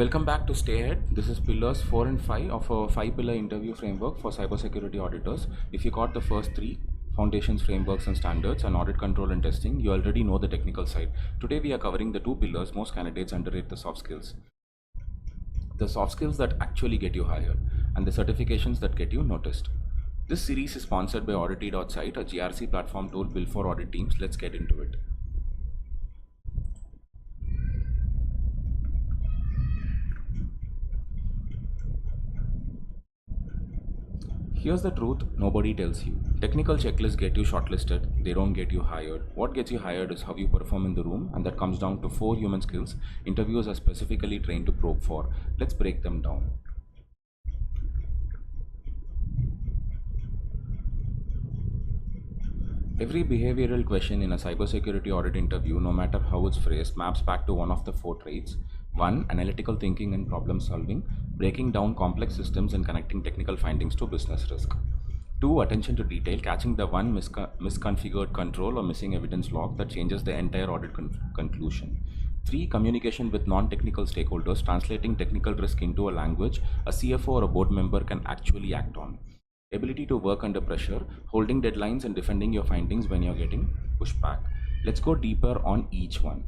Welcome back to Stay Ahead. This is pillars 4 and 5 of a 5-pillar interview framework for cybersecurity auditors. If you got the first 3, foundations, frameworks and standards, and audit control and testing, you already know the technical side. Today we are covering the 2 pillars most candidates underrate: the soft skills. The soft skills that actually get you hired, and the certifications that get you noticed. This series is sponsored by Audit.site, a GRC platform tool built for audit teams. Let's get into it. Here's the truth nobody tells you. Technical checklists get you shortlisted, they don't get you hired. What gets you hired is how you perform in the room, and that comes down to 4 human skills interviewers are specifically trained to probe for. Let's break them down. Every behavioral question in a cybersecurity audit interview, no matter how it's phrased, maps back to one of the 4 traits. 1. Analytical thinking and problem solving, breaking down complex systems and connecting technical findings to business risk. 2. Attention to detail, catching the one misconfigured control or missing evidence log that changes the entire audit conclusion. 3. Communication with non-technical stakeholders, translating technical risk into a language a CFO or a board member can actually act on. Ability to work under pressure, holding deadlines and defending your findings when you're getting pushed back. Let's go deeper on each one.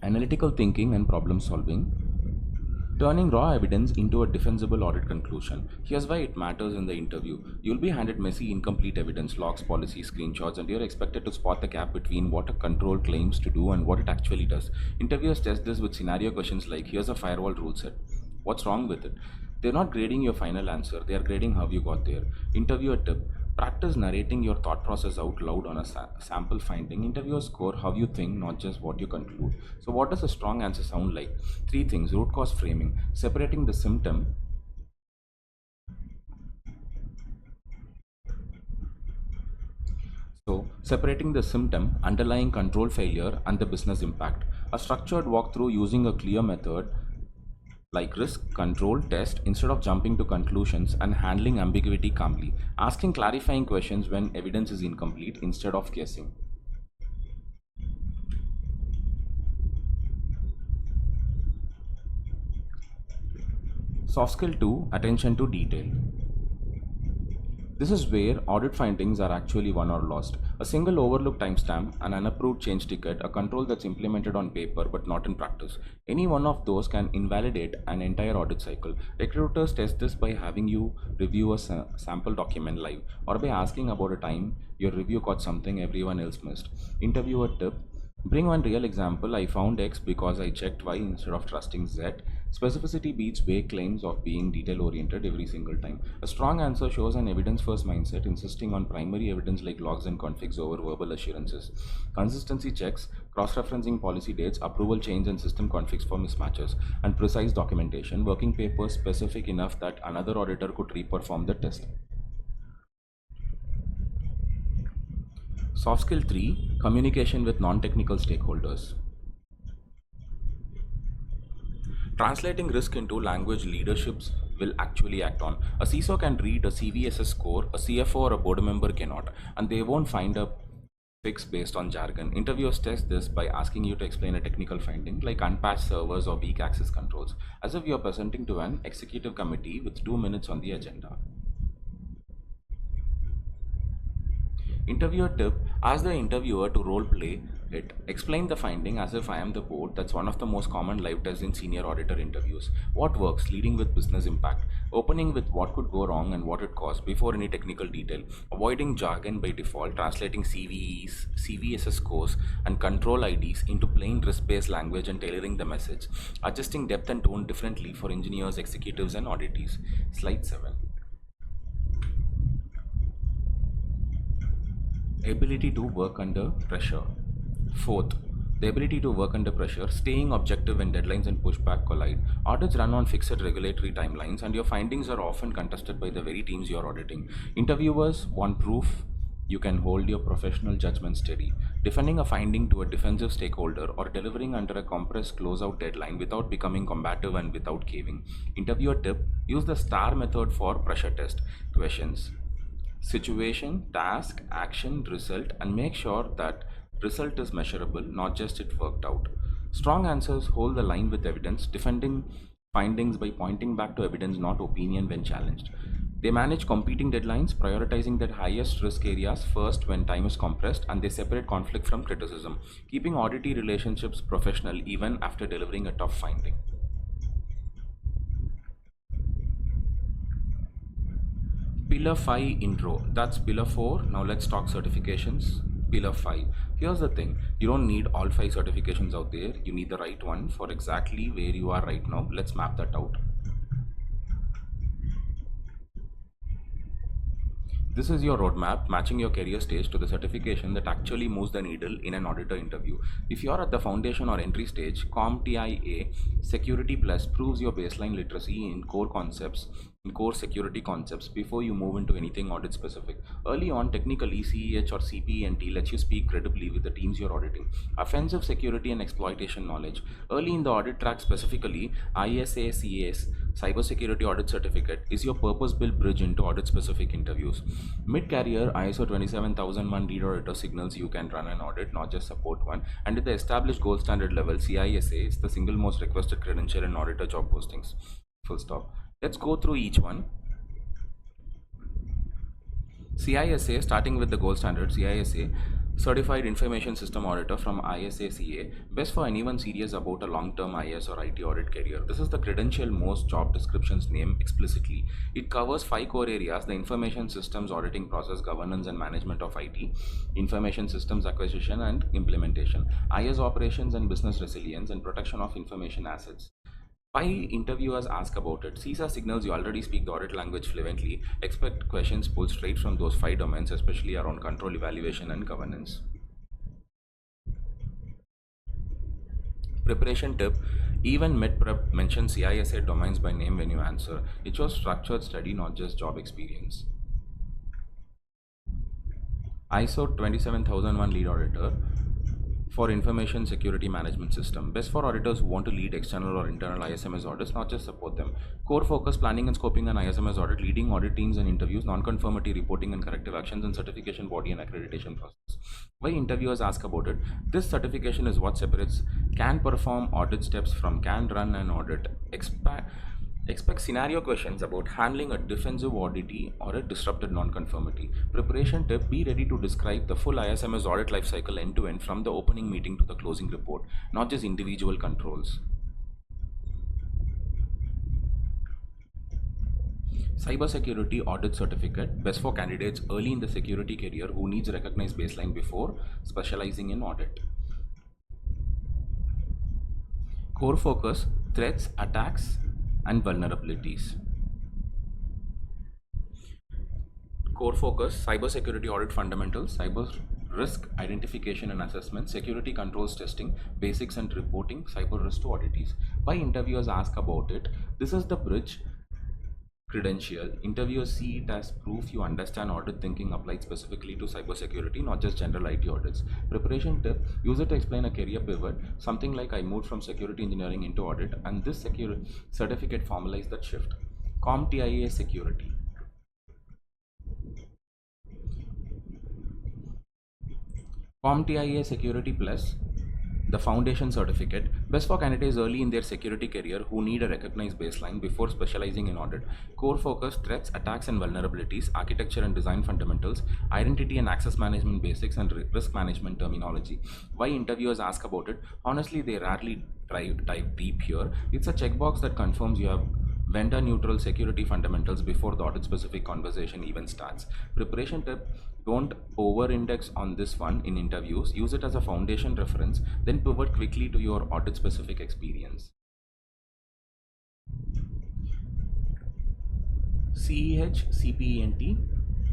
Analytical thinking and problem solving, turning raw evidence into a defensible audit conclusion. Here's why it matters in the interview. You'll be handed messy, incomplete evidence, logs, policies, screenshots, and you're expected to spot the gap between what a control claims to do and what it actually does. Interviewers test this with scenario questions like, here's a firewall rule set. What's wrong with it? They're not grading your final answer, they are grading how you got there. Interviewer tip: practice narrating your thought process out loud on a sample finding. Interviewers score how you think, not just what you conclude. So what does a strong answer sound like? 3 things. Root cause framing, separating the symptom underlying control failure, and the business impact. A structured walkthrough using a clear method like risk, control, test, instead of jumping to conclusions, and handling ambiguity calmly, asking clarifying questions when evidence is incomplete instead of guessing. Soft skill 2, attention to detail. This is where audit findings are actually won or lost. A single overlooked timestamp, an unapproved change ticket, a control that's implemented on paper but not in practice. Any one of those can invalidate an entire audit cycle. Recruiters test this by having you review a sample document live, or by asking about a time your review caught something everyone else missed. Interviewer tip: bring one real example. I found X because I checked Y instead of trusting Z. Specificity beats vague claims of being detail oriented every single time. A strong answer shows an evidence first mindset, insisting on primary evidence like logs and configs over verbal assurances. Consistency checks, cross-referencing policy dates, approval chains and system configs for mismatches, and precise documentation, working papers specific enough that another auditor could reperform the test. Soft skill 3, communication with non-technical stakeholders. Translating risk into language leaderships will actually act on. A CISO can read a CVSS score, a CFO or a board member cannot, and they won't find a fix based on jargon. Interviewers test this by asking you to explain a technical finding like unpatched servers or weak access controls, as if you're presenting to an executive committee with 2 minutes on the agenda. Interviewer tip: ask the interviewer to role play it. Explain the finding as if I am the board. That's one of the most common live tests in senior auditor interviews. What works? Leading with business impact. Opening with what could go wrong and what it cost before any technical detail. Avoiding jargon by default. Translating CVEs, CVSS scores, and control IDs into plain risk-based language and tailoring the message. Adjusting depth and tone differently for engineers, executives, and auditees. Slide 7. Ability to work under pressure. 4th, the ability to work under pressure, staying objective when deadlines and pushback collide. Audits run on fixed regulatory timelines, and your findings are often contested by the very teams you're auditing. Interviewers want proof you can hold your professional judgment steady, defending a finding to a defensive stakeholder or delivering under a compressed closeout deadline without becoming combative and without caving. Interviewer tip: use the STAR method for pressure test questions. Situation, task, action, result, and make sure that result is measurable, not just it worked out. Strong answers hold the line with evidence, defending findings by pointing back to evidence, not opinion, when challenged. They manage competing deadlines, prioritizing their highest risk areas first when time is compressed, and they separate conflict from criticism, keeping auditee relationships professional even after delivering a tough finding. Pillar 5 intro. That's pillar 4. Now let's talk certifications. Pillar 5. Here's the thing, you don't need all 5 certifications out there. You need the right one for exactly where you are right now. Let's map that out. This is your roadmap, matching your career stage to the certification that actually moves the needle in an auditor interview. If you're at the foundation or entry stage, CompTIA Security Plus proves your baseline literacy in core security concepts before you move into anything audit specific. Early on, technically, CEH or CPENT lets you speak credibly with the teams you're auditing. Offensive security and exploitation knowledge. Early in the audit track specifically, ISACA's Cybersecurity Audit Certificate is your purpose-built bridge into audit-specific interviews. Mid-career, ISO 27001 lead auditor signals you can run an audit, not just support one. And at the established gold standard level, CISA is the single most requested credential in auditor job postings. Full stop. Let's go through each one. CISA, starting with the gold standard, CISA, Certified Information System Auditor from ISACA, best for anyone serious about a long-term IS or IT audit career. This is the credential most job descriptions name explicitly. It covers 5 core areas: the information systems auditing process, governance and management of IT, information systems acquisition and implementation, IS operations and business resilience, and protection of information assets. Why interviewers ask about it? CISA signals you already speak the audit language fluently. Expect questions pulled straight from those 5 domains, especially around control, evaluation, and governance. Preparation tip: even mid-prep, mention CISA domains by name when you answer. It shows structured study, not just job experience. ISO 27001 lead auditor for information security management system, best for auditors who want to lead external or internal ISMS audits, not just support them. Core focus: planning and scoping an ISMS audit, leading audit teams and interviews, non-conformity reporting and corrective actions, and certification body and accreditation process. Why interviewers ask about it? This certification is what separates can perform audit steps from can run an audit. Expect scenario questions about handling a defensive auditee or a disrupted non-conformity. Preparation tip: be ready to describe the full ISMS audit lifecycle end to end, from the opening meeting to the closing report, not just individual controls. Cybersecurity Audit Certificate, best for candidates early in the security career who needs a recognized baseline before specializing in audit. Core focus: threats, attacks, and vulnerabilities. Core focus: cybersecurity audit fundamentals, cyber risk identification and assessment, security controls testing, basics and reporting, cyber risk to auditees. Why interviewers ask about it? This is the bridge credential. Interviewers see it as proof you understand audit thinking applied specifically to cybersecurity, not just general IT audits. Preparation tip: use it to explain a career pivot, something like I moved from security engineering into audit, and this security certificate formalized that shift. CompTIA Security. CompTIA Security Plus, the foundation certificate, best for candidates early in their security career who need a recognized baseline before specializing in audit. Core focus: threats, attacks and vulnerabilities, architecture and design fundamentals, identity and access management basics, and risk management terminology. Why interviewers ask about it? Honestly, they rarely dive deep here. It's a checkbox that confirms you have vendor neutral security fundamentals before the audit specific conversation even starts. Preparation tip: don't over index on this one in interviews. Use it as a foundation reference, then pivot quickly to your audit specific experience. CEH CPENT,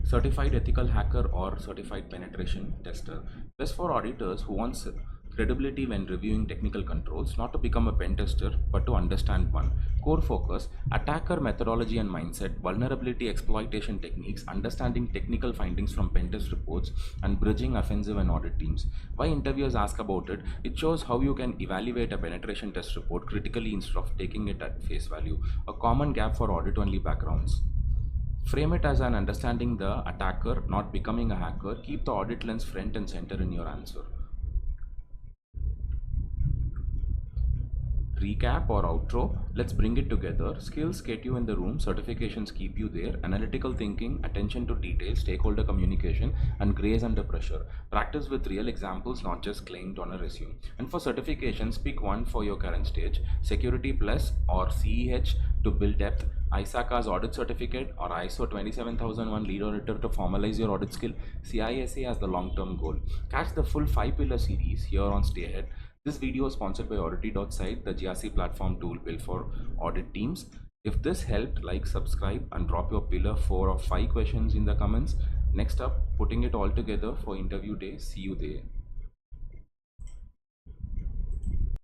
Certified Ethical Hacker or Certified Penetration Tester, best for auditors who want credibility when reviewing technical controls, not to become a pen tester but to understand one. Core focus: attacker methodology and mindset, vulnerability exploitation techniques, understanding technical findings from pen test reports, and bridging offensive and audit teams. Why interviewers ask about it? It shows how you can evaluate a penetration test report critically instead of taking it at face value, a common gap for audit only backgrounds. Frame it as an understanding the attacker, not becoming a hacker. Keep the audit lens front and center in your answer. Recap or outro, let's bring it together. Skills get you in the room, certifications keep you there, analytical thinking, attention to detail, stakeholder communication, and grace under pressure. Practice with real examples, not just claimed on a resume. And for certifications, pick one for your current stage: Security Plus or CEH to build depth, ISACA's audit certificate, or ISO 27001 lead auditor to formalize your audit skill, CISA as the long-term goal. Catch the full 5-pillar series here on Stay Ahead. This video is sponsored by Audit.site, the GRC platform tool built for audit teams. If this helped, like, subscribe, and drop your pillar 4 or 5 questions in the comments. Next up, putting it all together for interview day. See you there.